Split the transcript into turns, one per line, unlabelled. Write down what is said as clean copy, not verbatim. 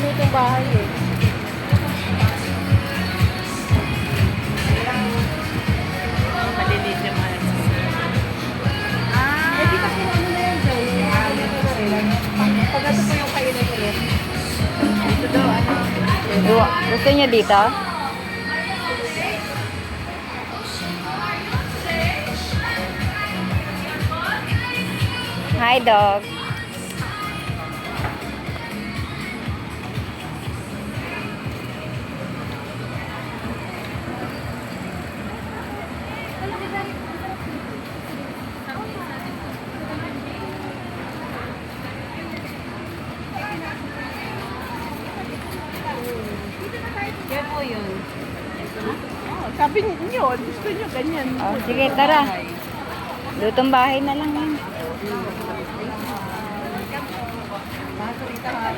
lutong bahay eh.
Maliliit yung mga
Eh, di kasi ano na yan, Joy? Pag ito po yung kainan ulit.
Ito daw, ano?
Gusto niyo dito? Hi, dog.
Yan po yun.
Oh, sabi niyo, gusto niyo ganyan.
Oh, sige, tara. Lutong bahay na lang yan.
Baso ito ha.